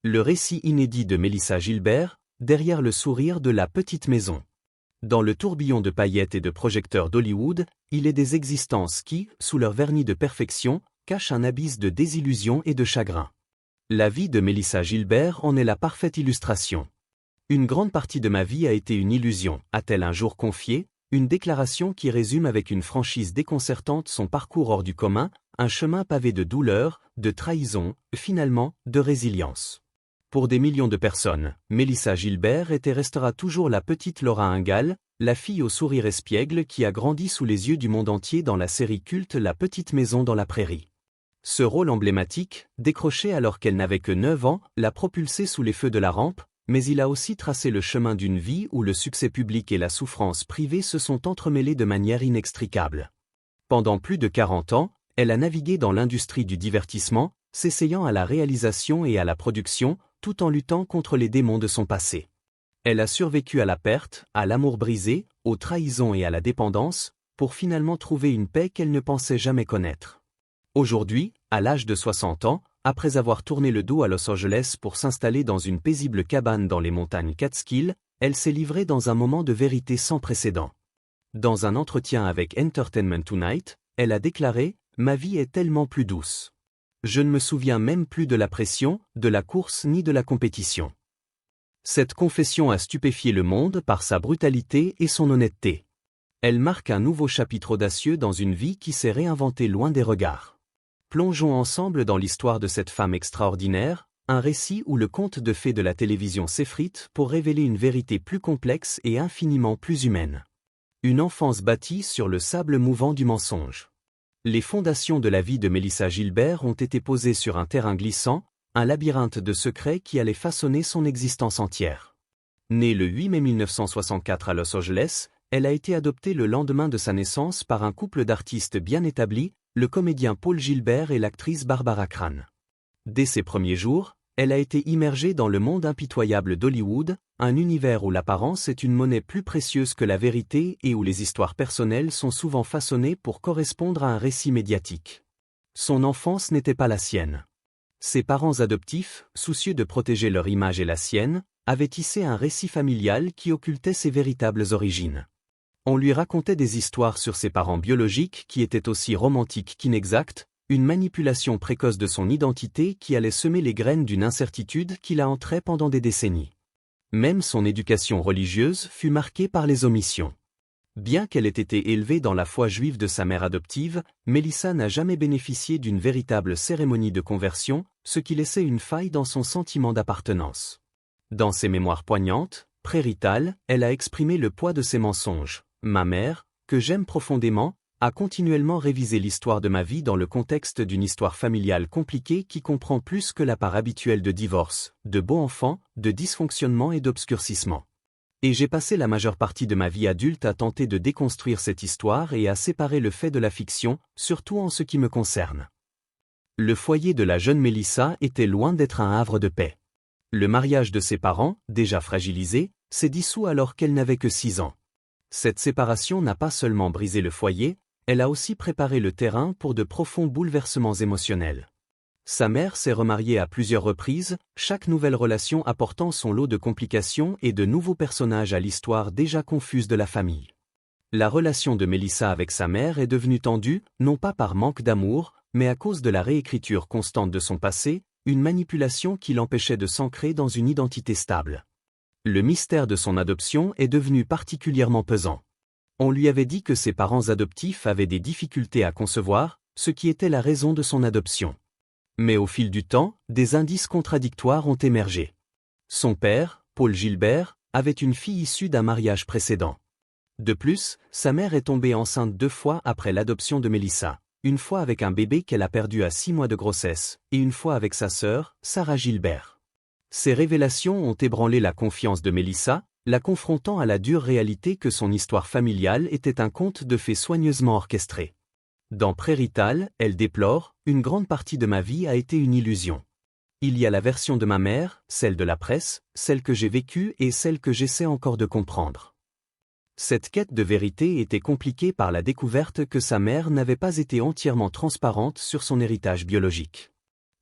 Le récit inédit de Mélissa Gilbert, derrière le sourire de la petite maison. Dans le tourbillon de paillettes et de projecteurs d'Hollywood, il est des existences qui, sous leur vernis de perfection, cachent un abysse de désillusion et de chagrin. La vie de Mélissa Gilbert en est la parfaite illustration. Une grande partie de ma vie a été une illusion, a-t-elle un jour confié, une déclaration qui résume avec une franchise déconcertante son parcours hors du commun, un chemin pavé de douleur, de trahison, finalement, de résilience. Pour des millions de personnes, Mélissa Gilbert est et restera toujours la petite Laura Ingalls, la fille au sourire espiègle qui a grandi sous les yeux du monde entier dans la série culte La Petite Maison dans la Prairie. Ce rôle emblématique, décroché alors qu'elle n'avait que 9 ans, l'a propulsée sous les feux de la rampe, mais il a aussi tracé le chemin d'une vie où le succès public et la souffrance privée se sont entremêlés de manière inextricable. Pendant plus de 40 ans, elle a navigué dans l'industrie du divertissement, s'essayant à la réalisation et à la production, tout en luttant contre les démons de son passé. Elle a survécu à la perte, à l'amour brisé, aux trahisons et à la dépendance, pour finalement trouver une paix qu'elle ne pensait jamais connaître. Aujourd'hui, à l'âge de 60 ans, après avoir tourné le dos à Los Angeles pour s'installer dans une paisible cabane dans les montagnes Catskills, elle s'est livrée dans un moment de vérité sans précédent. Dans un entretien avec Entertainment Tonight, elle a déclaré « Ma vie est tellement plus douce. Je ne me souviens même plus de la pression, de la course ni de la compétition. » Cette confession a stupéfié le monde par sa brutalité et son honnêteté. Elle marque un nouveau chapitre audacieux dans une vie qui s'est réinventée loin des regards. Plongeons ensemble dans l'histoire de cette femme extraordinaire, un récit où le conte de fées de la télévision s'effrite pour révéler une vérité plus complexe et infiniment plus humaine. Une enfance bâtie sur le sable mouvant du mensonge. Les fondations de la vie de Mélissa Gilbert ont été posées sur un terrain glissant, un labyrinthe de secrets qui allait façonner son existence entière. Née le 8 mai 1964 à Los Angeles, elle a été adoptée le lendemain de sa naissance par un couple d'artistes bien établis, le comédien Paul Gilbert et l'actrice Barbara Cranes. Dès ses premiers jours, elle a été immergée dans le monde impitoyable d'Hollywood, un univers où l'apparence est une monnaie plus précieuse que la vérité et où les histoires personnelles sont souvent façonnées pour correspondre à un récit médiatique. Son enfance n'était pas la sienne. Ses parents adoptifs, soucieux de protéger leur image et la sienne, avaient tissé un récit familial qui occultait ses véritables origines. On lui racontait des histoires sur ses parents biologiques qui étaient aussi romantiques qu'inexactes, une manipulation précoce de son identité qui allait semer les graines d'une incertitude qui la hantrait pendant des décennies. Même son éducation religieuse fut marquée par les omissions. Bien qu'elle ait été élevée dans la foi juive de sa mère adoptive, Mélissa n'a jamais bénéficié d'une véritable cérémonie de conversion, ce qui laissait une faille dans son sentiment d'appartenance. Dans ses mémoires poignantes, préritales, elle a exprimé le poids de ses mensonges. Ma mère, que j'aime profondément, a continuellement révisé l'histoire de ma vie dans le contexte d'une histoire familiale compliquée qui comprend plus que la part habituelle de divorce, de beaux enfants, de dysfonctionnement et d'obscurcissement. Et j'ai passé la majeure partie de ma vie adulte à tenter de déconstruire cette histoire et à séparer le fait de la fiction, surtout en ce qui me concerne. Le foyer de la jeune Mélissa était loin d'être un havre de paix. Le mariage de ses parents, déjà fragilisé, s'est dissous alors qu'elle n'avait que 6 ans. Cette séparation n'a pas seulement brisé le foyer, elle a aussi préparé le terrain pour de profonds bouleversements émotionnels. Sa mère s'est remariée à plusieurs reprises, chaque nouvelle relation apportant son lot de complications et de nouveaux personnages à l'histoire déjà confuse de la famille. La relation de Mélissa avec sa mère est devenue tendue, non pas par manque d'amour, mais à cause de la réécriture constante de son passé, une manipulation qui l'empêchait de s'ancrer dans une identité stable. Le mystère de son adoption est devenu particulièrement pesant. On lui avait dit que ses parents adoptifs avaient des difficultés à concevoir, ce qui était la raison de son adoption. Mais au fil du temps, des indices contradictoires ont émergé. Son père, Paul Gilbert, avait une fille issue d'un mariage précédent. De plus, sa mère est tombée enceinte 2 fois après l'adoption de Mélissa, une fois avec un bébé qu'elle a perdu à 6 mois de grossesse, et une fois avec sa sœur, Sarah Gilbert. Ces révélations ont ébranlé la confiance de Mélissa, la confrontant à la dure réalité que son histoire familiale était un conte de fées soigneusement orchestré. Dans Préritale, elle déplore « Une grande partie de ma vie a été une illusion. Il y a la version de ma mère, celle de la presse, celle que j'ai vécue et celle que j'essaie encore de comprendre. » Cette quête de vérité était compliquée par la découverte que sa mère n'avait pas été entièrement transparente sur son héritage biologique.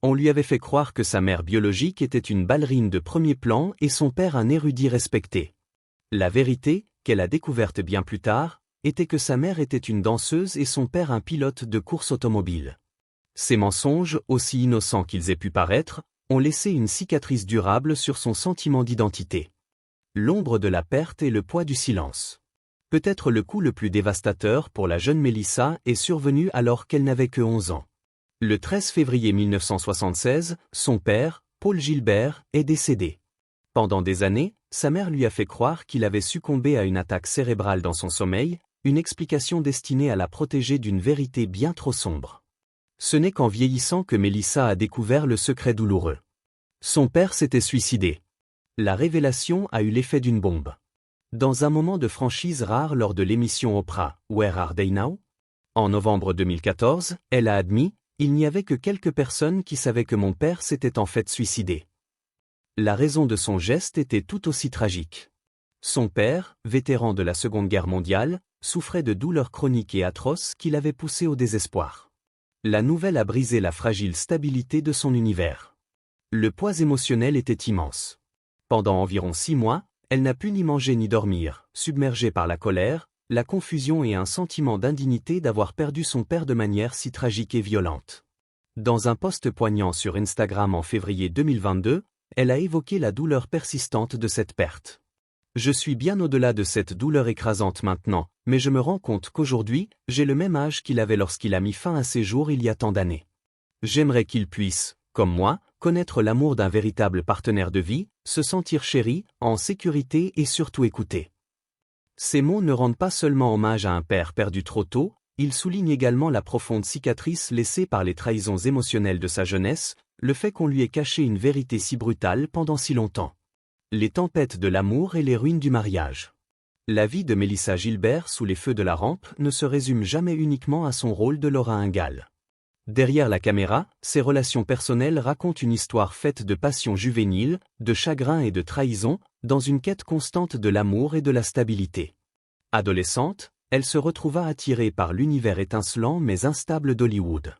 On lui avait fait croire que sa mère biologique était une ballerine de premier plan et son père un érudit respecté. La vérité, qu'elle a découverte bien plus tard, était que sa mère était une danseuse et son père un pilote de course automobile. Ces mensonges, aussi innocents qu'ils aient pu paraître, ont laissé une cicatrice durable sur son sentiment d'identité. L'ombre de la perte et le poids du silence. Peut-être le coup le plus dévastateur pour la jeune Mélissa est survenu alors qu'elle n'avait que 11 ans. Le 13 février 1976, son père, Paul Gilbert, est décédé. Pendant des années, sa mère lui a fait croire qu'il avait succombé à une attaque cérébrale dans son sommeil, une explication destinée à la protéger d'une vérité bien trop sombre. Ce n'est qu'en vieillissant que Mélissa a découvert le secret douloureux. Son père s'était suicidé. La révélation a eu l'effet d'une bombe. Dans un moment de franchise rare lors de l'émission Oprah, Where Are They Now? En novembre 2014, elle a admis: il n'y avait que quelques personnes qui savaient que mon père s'était en fait suicidé. La raison de son geste était tout aussi tragique. Son père, vétéran de la Seconde Guerre mondiale, souffrait de douleurs chroniques et atroces qui l'avaient poussé au désespoir. La nouvelle a brisé la fragile stabilité de son univers. Le poids émotionnel était immense. Pendant environ 6 mois, elle n'a pu ni manger ni dormir, submergée par la colère, la confusion et un sentiment d'indignité d'avoir perdu son père de manière si tragique et violente. Dans un post poignant sur Instagram en février 2022, elle a évoqué la douleur persistante de cette perte. Je suis bien au-delà de cette douleur écrasante maintenant, mais je me rends compte qu'aujourd'hui, j'ai le même âge qu'il avait lorsqu'il a mis fin à ses jours il y a tant d'années. J'aimerais qu'il puisse, comme moi, connaître l'amour d'un véritable partenaire de vie, se sentir chéri, en sécurité et surtout écouté. Ces mots ne rendent pas seulement hommage à un père perdu trop tôt, ils soulignent également la profonde cicatrice laissée par les trahisons émotionnelles de sa jeunesse, le fait qu'on lui ait caché une vérité si brutale pendant si longtemps. Les tempêtes de l'amour et les ruines du mariage. La vie de Mélissa Gilbert sous les feux de la rampe ne se résume jamais uniquement à son rôle de Laura Ingalls. Derrière la caméra, ses relations personnelles racontent une histoire faite de passion juvénile, de chagrin et de trahison, dans une quête constante de l'amour et de la stabilité. Adolescente, elle se retrouva attirée par l'univers étincelant mais instable d'Hollywood.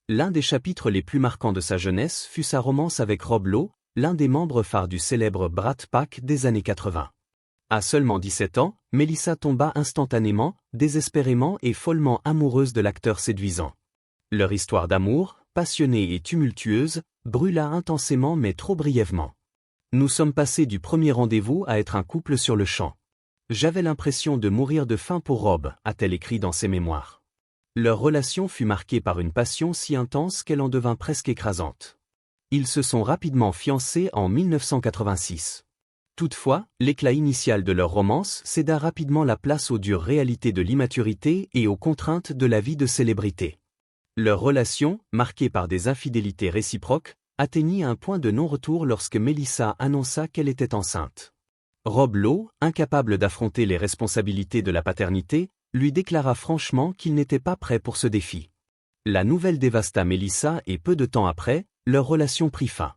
L'un des chapitres les plus marquants de sa jeunesse fut sa romance avec Rob Lowe, l'un des membres phares du célèbre Brat Pack des années 80. À seulement 17 ans, Mélissa tomba instantanément, désespérément et follement amoureuse de l'acteur séduisant. Leur histoire d'amour, passionnée et tumultueuse, brûla intensément mais trop brièvement. Nous sommes passés du premier rendez-vous à être un couple sur le champ. J'avais l'impression de mourir de faim pour Rob, a-t-elle écrit dans ses mémoires. Leur relation fut marquée par une passion si intense qu'elle en devint presque écrasante. Ils se sont rapidement fiancés en 1986. Toutefois, l'éclat initial de leur romance céda rapidement la place aux dures réalités de l'immaturité et aux contraintes de la vie de célébrité. Leur relation, marquée par des infidélités réciproques, atteignit un point de non-retour lorsque Mélissa annonça qu'elle était enceinte. Rob Lowe, incapable d'affronter les responsabilités de la paternité, lui déclara franchement qu'il n'était pas prêt pour ce défi. La nouvelle dévasta Mélissa et peu de temps après, leur relation prit fin.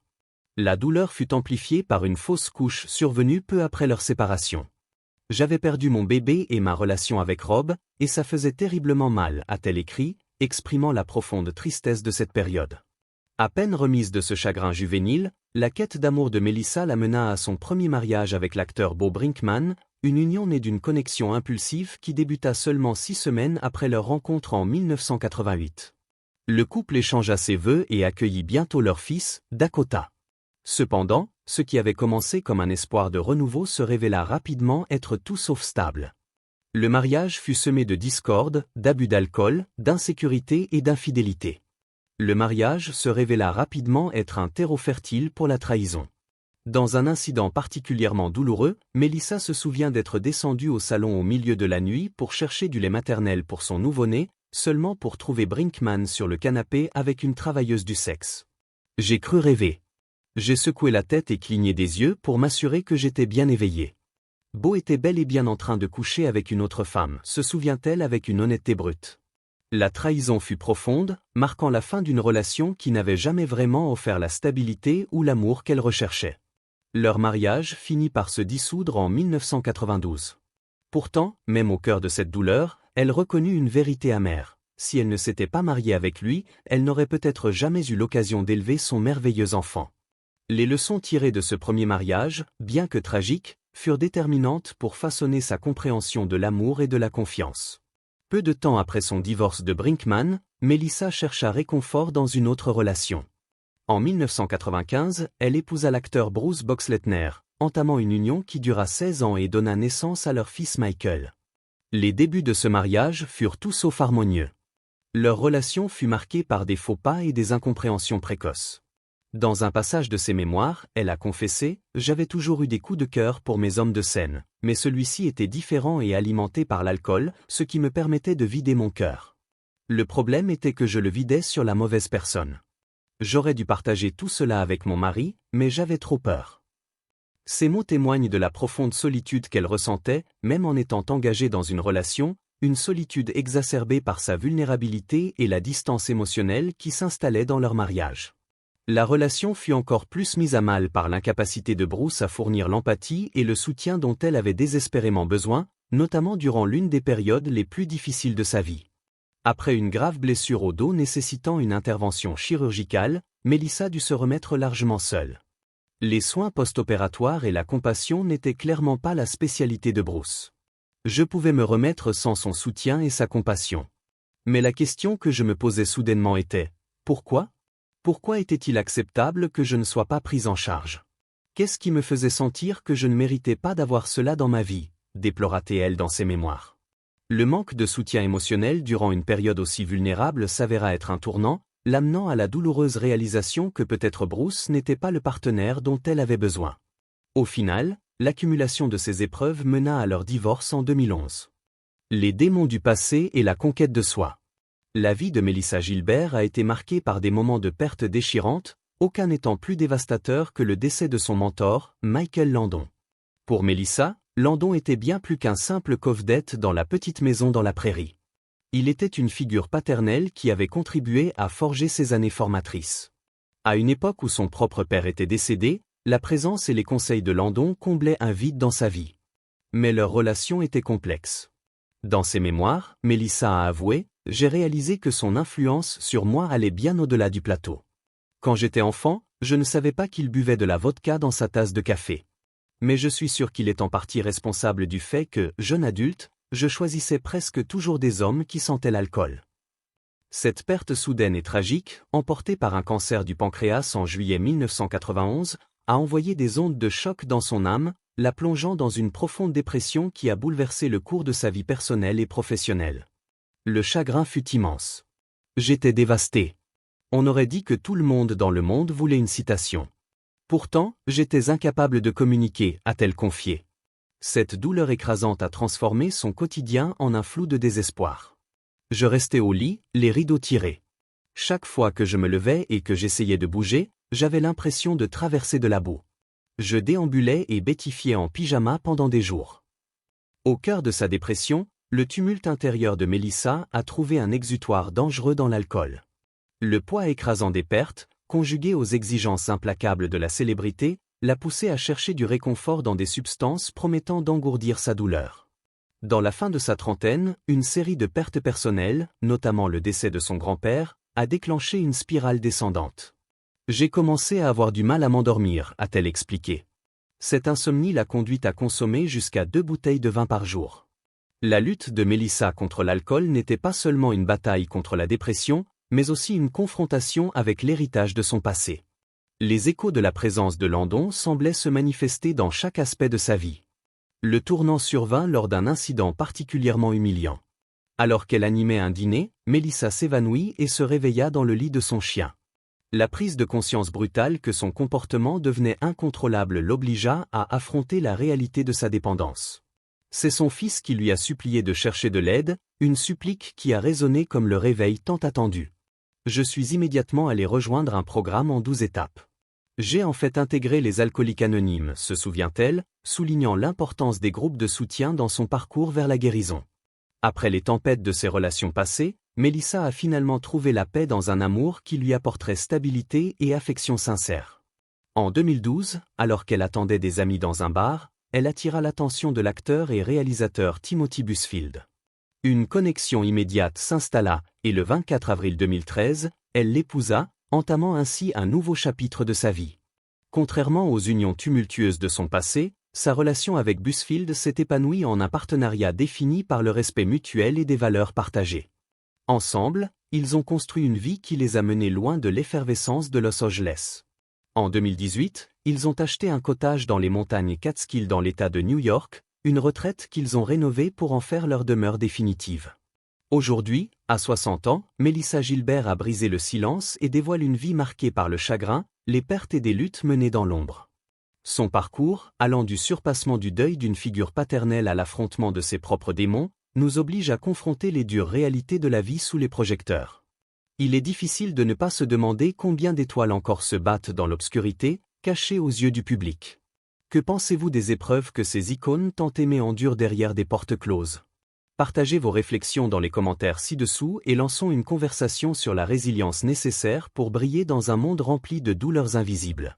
La douleur fut amplifiée par une fausse couche survenue peu après leur séparation. « J'avais perdu mon bébé et ma relation avec Rob, et ça faisait terriblement mal », a-t-elle écrit, exprimant la profonde tristesse de cette période. À peine remise de ce chagrin juvénile, la quête d'amour de Mélissa la mena à son premier mariage avec l'acteur Bo Brinkman, une union née d'une connexion impulsive qui débuta seulement 6 semaines après leur rencontre en 1988. Le couple échangea ses vœux et accueillit bientôt leur fils, Dakota. Cependant, ce qui avait commencé comme un espoir de renouveau se révéla rapidement être tout sauf stable. Le mariage fut semé de discorde, d'abus d'alcool, d'insécurité et d'infidélité. Le mariage se révéla rapidement être un terreau fertile pour la trahison. Dans un incident particulièrement douloureux, Mélissa se souvient d'être descendue au salon au milieu de la nuit pour chercher du lait maternel pour son nouveau-né, seulement pour trouver Brinkman sur le canapé avec une travailleuse du sexe. « J'ai cru rêver. J'ai secoué la tête et cligné des yeux pour m'assurer que j'étais bien éveillée. Bo était bel et bien en train de coucher avec une autre femme, se souvient-elle avec une honnêteté brute. La trahison fut profonde, marquant la fin d'une relation qui n'avait jamais vraiment offert la stabilité ou l'amour qu'elle recherchait. Leur mariage finit par se dissoudre en 1992. Pourtant, même au cœur de cette douleur, elle reconnut une vérité amère. Si elle ne s'était pas mariée avec lui, elle n'aurait peut-être jamais eu l'occasion d'élever son merveilleux enfant. Les leçons tirées de ce premier mariage, bien que tragiques, furent déterminantes pour façonner sa compréhension de l'amour et de la confiance. Peu de temps après son divorce de Brinkman, Melissa chercha réconfort dans une autre relation. En 1995, elle épousa l'acteur Bruce Boxleitner, entamant une union qui dura 16 ans et donna naissance à leur fils Michael. Les débuts de ce mariage furent tout sauf harmonieux. Leur relation fut marquée par des faux pas et des incompréhensions précoces. Dans un passage de ses mémoires, elle a confessé « J'avais toujours eu des coups de cœur pour mes hommes de scène, mais celui-ci était différent et alimenté par l'alcool, ce qui me permettait de vider mon cœur. Le problème était que je le vidais sur la mauvaise personne. J'aurais dû partager tout cela avec mon mari, mais j'avais trop peur. » Ces mots témoignent de la profonde solitude qu'elle ressentait, même en étant engagée dans une relation, une solitude exacerbée par sa vulnérabilité et la distance émotionnelle qui s'installait dans leur mariage. La relation fut encore plus mise à mal par l'incapacité de Bruce à fournir l'empathie et le soutien dont elle avait désespérément besoin, notamment durant l'une des périodes les plus difficiles de sa vie. Après une grave blessure au dos nécessitant une intervention chirurgicale, Melissa dut se remettre largement seule. Les soins post-opératoires et la compassion n'étaient clairement pas la spécialité de Bruce. Je pouvais me remettre sans son soutien et sa compassion. Mais la question que je me posais soudainement était « Pourquoi ? Pourquoi était-il acceptable que je ne sois pas prise en charge ? Qu'est-ce qui me faisait sentir que je ne méritais pas d'avoir cela dans ma vie ?» déplora-t-elle dans ses mémoires. Le manque de soutien émotionnel durant une période aussi vulnérable s'avéra être un tournant, l'amenant à la douloureuse réalisation que peut-être Bruce n'était pas le partenaire dont elle avait besoin. Au final, l'accumulation de ces épreuves mena à leur divorce en 2011. Les démons du passé et la conquête de soi. La vie de Melissa Gilbert a été marquée par des moments de perte déchirantes, aucun n'étant plus dévastateur que le décès de son mentor, Michael Landon. Pour Melissa, Landon était bien plus qu'un simple covedette dans la petite maison dans la prairie. Il était une figure paternelle qui avait contribué à forger ses années formatrices. À une époque où son propre père était décédé, la présence et les conseils de Landon comblaient un vide dans sa vie. Mais leur relation était complexe. Dans ses mémoires, Melissa a avoué « J'ai réalisé que son influence sur moi allait bien au-delà du plateau. Quand j'étais enfant, je ne savais pas qu'il buvait de la vodka dans sa tasse de café. Mais je suis sûr qu'il est en partie responsable du fait que, jeune adulte, je choisissais presque toujours des hommes qui sentaient l'alcool. » Cette perte soudaine et tragique, emportée par un cancer du pancréas en juillet 1991, a envoyé des ondes de choc dans son âme, la plongeant dans une profonde dépression qui a bouleversé le cours de sa vie personnelle et professionnelle. Le chagrin fut immense. J'étais dévasté. On aurait dit que tout le monde dans le monde voulait une citation. Pourtant, j'étais incapable de communiquer, a-t-elle confié. Cette douleur écrasante a transformé son quotidien en un flou de désespoir. Je restais au lit, les rideaux tirés. Chaque fois que je me levais et que j'essayais de bouger, j'avais l'impression de traverser de la boue. Je déambulais et bêtifiais en pyjama pendant des jours. Au cœur de sa dépression, le tumulte intérieur de Melissa a trouvé un exutoire dangereux dans l'alcool. Le poids écrasant des pertes, conjugué aux exigences implacables de la célébrité, l'a poussée à chercher du réconfort dans des substances promettant d'engourdir sa douleur. Dans la fin de sa trentaine, une série de pertes personnelles, notamment le décès de son grand-père, a déclenché une spirale descendante. J'ai commencé à avoir du mal à m'endormir, a-t-elle expliqué. Cette insomnie l'a conduite à consommer jusqu'à 2 bouteilles de vin par jour. La lutte de Melissa contre l'alcool n'était pas seulement une bataille contre la dépression, mais aussi une confrontation avec l'héritage de son passé. Les échos de la présence de Landon semblaient se manifester dans chaque aspect de sa vie. Le tournant survint lors d'un incident particulièrement humiliant. Alors qu'elle animait un dîner, Melissa s'évanouit et se réveilla dans le lit de son chien. La prise de conscience brutale que son comportement devenait incontrôlable l'obligea à affronter la réalité de sa dépendance. C'est son fils qui lui a supplié de chercher de l'aide, une supplique qui a résonné comme le réveil tant attendu. Je suis immédiatement allé rejoindre un programme en 12 étapes. J'ai en fait intégré les alcooliques anonymes, se souvient-elle, soulignant l'importance des groupes de soutien dans son parcours vers la guérison. Après les tempêtes de ses relations passées, Melissa a finalement trouvé la paix dans un amour qui lui apporterait stabilité et affection sincère. En 2012, alors qu'elle attendait des amis dans un bar, elle attira l'attention de l'acteur et réalisateur Timothy Busfield. Une connexion immédiate s'installa, et le 24 avril 2013, elle l'épousa, entamant ainsi un nouveau chapitre de sa vie. Contrairement aux unions tumultueuses de son passé, sa relation avec Busfield s'est épanouie en un partenariat défini par le respect mutuel et des valeurs partagées. Ensemble, ils ont construit une vie qui les a menés loin de l'effervescence de Los Angeles. En 2018, ils ont acheté un cottage dans les montagnes Catskills dans l'État de New York, une retraite qu'ils ont rénovée pour en faire leur demeure définitive. Aujourd'hui, à 60 ans, Melissa Gilbert a brisé le silence et dévoile une vie marquée par le chagrin, les pertes et des luttes menées dans l'ombre. Son parcours, allant du surpassement du deuil d'une figure paternelle à l'affrontement de ses propres démons, nous oblige à confronter les dures réalités de la vie sous les projecteurs. Il est difficile de ne pas se demander combien d'étoiles encore se battent dans l'obscurité, cachées aux yeux du public. Que pensez-vous des épreuves que ces icônes tant aimées endurent derrière des portes closes? Partagez vos réflexions dans les commentaires ci-dessous et lançons une conversation sur la résilience nécessaire pour briller dans un monde rempli de douleurs invisibles.